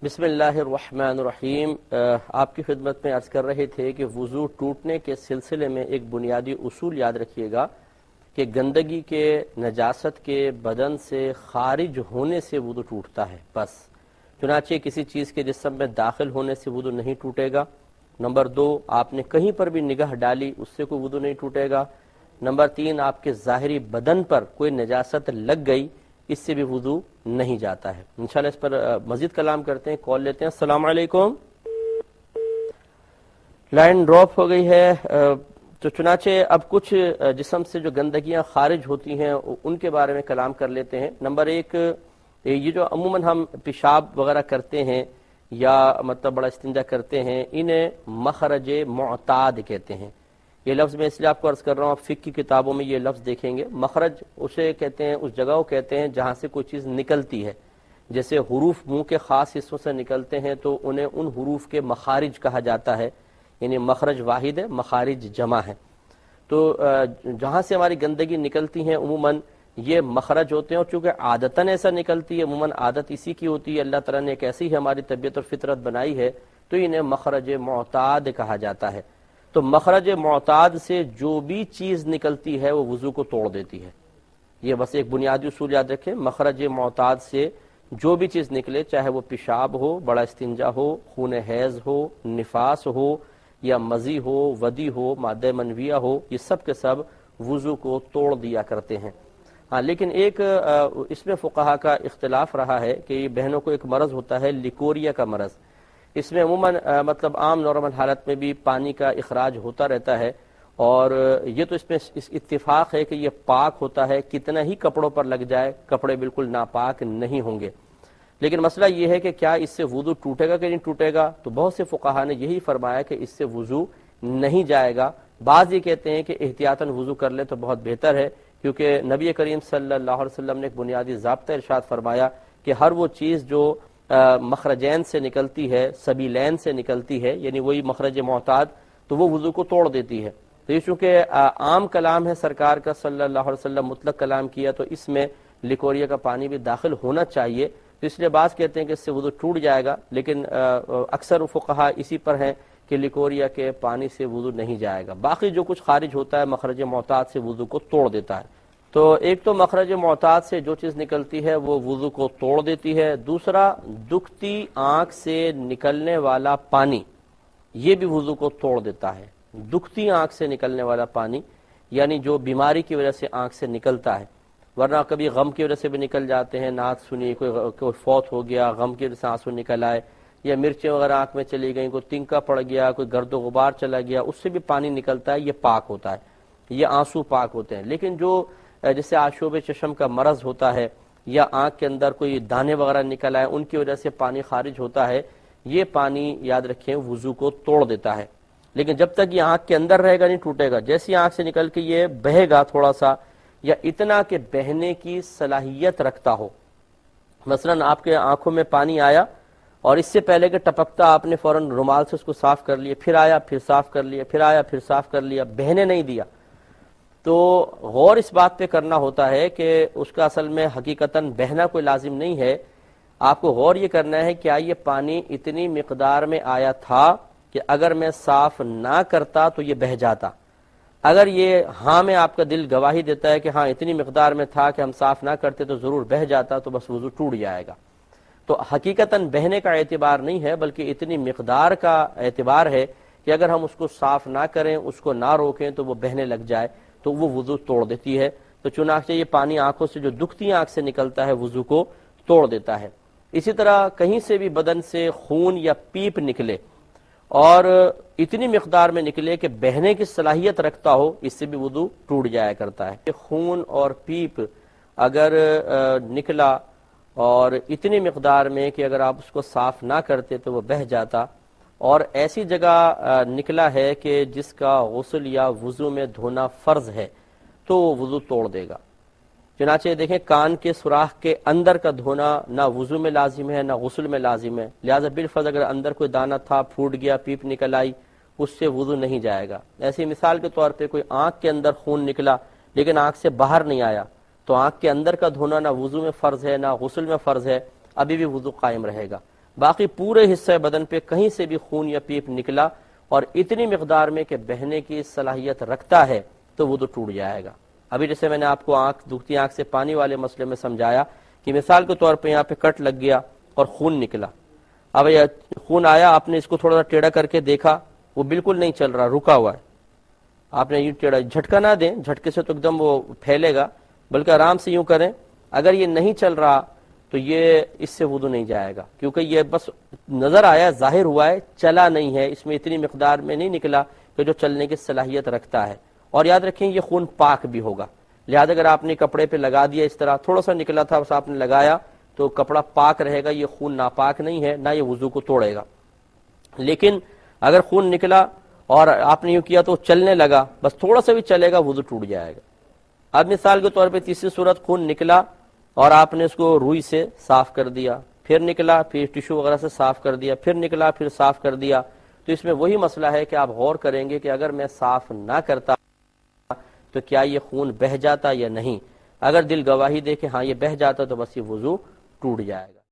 بسم اللہ الرحمن الرحیم۔ آپ کی خدمت میں عرض کر رہے تھے کہ وضو ٹوٹنے کے سلسلے میں ایک بنیادی اصول یاد رکھیے گا کہ گندگی کے، نجاست کے بدن سے خارج ہونے سے وضو ٹوٹتا ہے بس، چنانچہ کسی چیز کے جسم میں داخل ہونے سے وضو نہیں ٹوٹے گا۔ نمبر 2، آپ نے کہیں پر بھی نگاہ ڈالی اس سے کوئی وضو نہیں ٹوٹے گا۔ نمبر 3، آپ کے ظاہری بدن پر کوئی نجاست لگ گئی اس سے بھی وضو نہیں جاتا ہے۔ انشاءاللہ اس پر مزید کلام کرتے ہیں، کال لیتے ہیں۔ السلام علیکم۔ لائن ڈراپ ہو گئی ہے، تو چنانچہ اب کچھ جسم سے جو گندگیاں خارج ہوتی ہیں ان کے بارے میں کلام کر لیتے ہیں۔ نمبر 1، یہ جو عموماً ہم پیشاب وغیرہ کرتے ہیں یا مطلب بڑا استنجا کرتے ہیں، انہیں مخرج معتاد کہتے ہیں۔ یہ لفظ میں اس لیے آپ کو عرض کر رہا ہوں، آپ فقہ کی کتابوں میں یہ لفظ دیکھیں گے۔ مخرج اسے کہتے ہیں، اس جگہ کو کہتے ہیں جہاں سے کوئی چیز نکلتی ہے، جیسے حروف منہ کے خاص حصوں سے نکلتے ہیں تو انہیں ان حروف کے مخارج کہا جاتا ہے، یعنی مخرج واحد ہے، مخارج جمع ہے۔ تو جہاں سے ہماری گندگی نکلتی ہیں عموماً یہ مخرج ہوتے ہیں، اور چونکہ عادتاً ایسا نکلتی ہے، عموماً عادت اسی کی ہوتی ہے، اللہ تعالیٰ نے ایک ایسی ہی ہماری طبیعت اور فطرت بنائی ہے، تو انہیں مخرج معتاد کہا جاتا ہے۔ تو مخرج معتاد سے جو بھی چیز نکلتی ہے وہ وضو کو توڑ دیتی ہے۔ یہ بس ایک بنیادی اصول یاد رکھیں، مخرج معتاد سے جو بھی چیز نکلے، چاہے وہ پیشاب ہو، بڑا استنجا ہو، خون حیض ہو، نفاس ہو، یا مزی ہو، ودی ہو، مادہ منویہ ہو، یہ سب کے سب وضو کو توڑ دیا کرتے ہیں۔ ہاں، لیکن ایک اس میں فقہا کا اختلاف رہا ہے کہ یہ بہنوں کو ایک مرض ہوتا ہے لیکوریا کا مرض۔ اس میں عموماً مطلب عام نارمل حالت میں بھی پانی کا اخراج ہوتا رہتا ہے، اور یہ تو اس میں اس اتفاق ہے کہ یہ پاک ہوتا ہے، کتنا ہی کپڑوں پر لگ جائے کپڑے بالکل ناپاک نہیں ہوں گے۔ لیکن مسئلہ یہ ہے کہ کیا اس سے وضو ٹوٹے گا کہ نہیں ٹوٹے گا؟ تو بہت سے فقہا نے یہی فرمایا کہ اس سے وضو نہیں جائے گا۔ بعض یہ کہتے ہیں کہ احتیاطاً وضو کر لے تو بہت بہتر ہے، کیونکہ نبی کریم صلی اللہ علیہ وسلم نے ایک بنیادی ضابطہ ارشاد فرمایا کہ ہر وہ چیز جو مخرجین سے نکلتی ہے، سبیلین سے نکلتی ہے، یعنی وہی مخرج معتاد، تو وہ وضو کو توڑ دیتی ہے۔ تو یہ چونکہ عام کلام ہے سرکار کا صلی اللہ علیہ وسلم، مطلق کلام کیا، تو اس میں لیکوریا کا پانی بھی داخل ہونا چاہیے۔ تو اس لیے بعض کہتے ہیں کہ اس سے وضو ٹوٹ جائے گا، لیکن اکثر فقہا اسی پر ہیں کہ لیکوریا کے پانی سے وضو نہیں جائے گا۔ باقی جو کچھ خارج ہوتا ہے مخرج معتاد سے وضو کو توڑ دیتا ہے۔ تو ایک تو مخرج معتاد سے جو چیز نکلتی ہے وہ وضو کو توڑ دیتی ہے۔ دوسرا، دکھتی آنکھ سے نکلنے والا پانی، یہ بھی وضو کو توڑ دیتا ہے۔ دکھتی آنکھ سے نکلنے والا پانی یعنی جو بیماری کی وجہ سے آنکھ سے نکلتا ہے، ورنہ کبھی غم کی وجہ سے بھی نکل جاتے ہیں، نعت سنی، کوئی فوت ہو گیا، غم کی وجہ سے آنسو نکل آئے، یا مرچیں وغیرہ آنکھ میں چلی گئیں، کوئی تنکا پڑ گیا، کوئی گرد و غبار چلا گیا، اس سے بھی پانی نکلتا ہے، یہ پاک ہوتا ہے، یہ آنسو پاک ہوتے ہیں۔ لیکن جو جیسے آشوب چشم کا مرض ہوتا ہے، یا آنکھ کے اندر کوئی دانے وغیرہ نکل آئے، ان کی وجہ سے پانی خارج ہوتا ہے، یہ پانی یاد رکھیں وضو کو توڑ دیتا ہے۔ لیکن جب تک یہ آنکھ کے اندر رہے گا نہیں ٹوٹے گا۔ جیسی آنکھ سے نکل کے یہ بہے گا تھوڑا سا، یا اتنا کہ بہنے کی صلاحیت رکھتا ہو، مثلا آپ کے آنکھوں میں پانی آیا اور اس سے پہلے کہ ٹپکتا آپ نے فوراً رومال سے اس کو صاف کر لیا، پھر آیا پھر صاف کر لیا، پھر آیا پھر صاف کر لیا، بہنے نہیں دیا، تو غور اس بات پہ کرنا ہوتا ہے کہ اس کا اصل میں حقیقتاً بہنا کوئی لازم نہیں ہے۔ آپ کو غور یہ کرنا ہے کیا یہ پانی اتنی مقدار میں آیا تھا کہ اگر میں صاف نہ کرتا تو یہ بہہ جاتا؟ اگر یہ ہاں میں آپ کا دل گواہی دیتا ہے کہ ہاں اتنی مقدار میں تھا کہ ہم صاف نہ کرتے تو ضرور بہہ جاتا، تو بس وضو ٹوٹ جائے گا۔ تو حقیقتاً بہنے کا اعتبار نہیں ہے، بلکہ اتنی مقدار کا اعتبار ہے کہ اگر ہم اس کو صاف نہ کریں، اس کو نہ روکیں تو وہ بہنے لگ جائے تو وہ وضو توڑ دیتی ہے۔ تو چنانچہ یہ پانی آنکھوں سے جو دکھتی آنکھ سے نکلتا ہے وضو کو توڑ دیتا ہے۔ اسی طرح کہیں سے بھی بدن سے خون یا پیپ نکلے اور اتنی مقدار میں نکلے کہ بہنے کی صلاحیت رکھتا ہو، اس سے بھی وضو ٹوٹ جایا کرتا ہے۔ خون اور پیپ اگر نکلا اور اتنی مقدار میں کہ اگر آپ اس کو صاف نہ کرتے تو وہ بہہ جاتا، اور ایسی جگہ نکلا ہے کہ جس کا غسل یا وضو میں دھونا فرض ہے، تو وہ وضو توڑ دے گا۔ چنانچہ دیکھیں کان کے سوراخ کے اندر کا دھونا نہ وضو میں لازم ہے نہ غسل میں لازم ہے، لہذا بالفرض اگر اندر کوئی دانہ تھا، پھوٹ گیا، پیپ نکل آئی، اس سے وضو نہیں جائے گا۔ ایسی مثال کے طور پہ کوئی آنکھ کے اندر خون نکلا لیکن آنکھ سے باہر نہیں آیا، تو آنکھ کے اندر کا دھونا نہ وضو میں فرض ہے نہ غسل میں فرض ہے، ابھی بھی وضو قائم رہے گا۔ باقی پورے حصے بدن پہ کہیں سے بھی خون یا پیپ نکلا اور اتنی مقدار میں کہ بہنے کی صلاحیت رکھتا ہے تو وضو ٹوٹ جائے گا۔ ابھی جیسے میں نے آپ کو دکھتی آنکھ سے پانی والے مسئلے میں سمجھایا کہ مثال کے طور پہ یہاں پہ کٹ لگ گیا اور خون نکلا، اب یہ خون آیا، آپ نے اس کو تھوڑا سا ٹیڑھا کر کے دیکھا، وہ بالکل نہیں چل رہا، رکا ہوا ہے، آپ نے یوں ٹیڑھا، جھٹکا نہ دیں، جھٹکے سے تو ایک دم وہ پھیلے گا، بلکہ آرام سے یوں کریں۔ اگر یہ نہیں چل رہا تو یہ اس سے وضو نہیں جائے گا، کیونکہ یہ بس نظر آیا، ظاہر ہوا ہے، چلا نہیں ہے، اس میں اتنی مقدار میں نہیں نکلا کہ جو چلنے کی صلاحیت رکھتا ہے۔ اور یاد رکھیں یہ خون پاک بھی ہوگا، لہذا اگر آپ نے کپڑے پہ لگا دیا، اس طرح تھوڑا سا نکلا تھا بس آپ نے لگایا تو کپڑا پاک رہے گا، یہ خون ناپاک نہیں ہے، نہ یہ وضو کو توڑے گا۔ لیکن اگر خون نکلا اور آپ نے یوں کیا تو چلنے لگا، بس تھوڑا سا بھی چلے گا، وضو ٹوٹ جائے گا۔ اب مثال کے طور پہ تیسری صورت، خون نکلا اور آپ نے اس کو روئی سے صاف کر دیا، پھر نکلا، پھر ٹیشو وغیرہ سے صاف کر دیا، پھر نکلا، پھر صاف کر دیا، تو اس میں وہی مسئلہ ہے کہ آپ غور کریں گے کہ اگر میں صاف نہ کرتا تو کیا یہ خون بہہ جاتا یا نہیں۔ اگر دل گواہی دے کہ ہاں یہ بہہ جاتا تو بس یہ وضو ٹوٹ جائے گا۔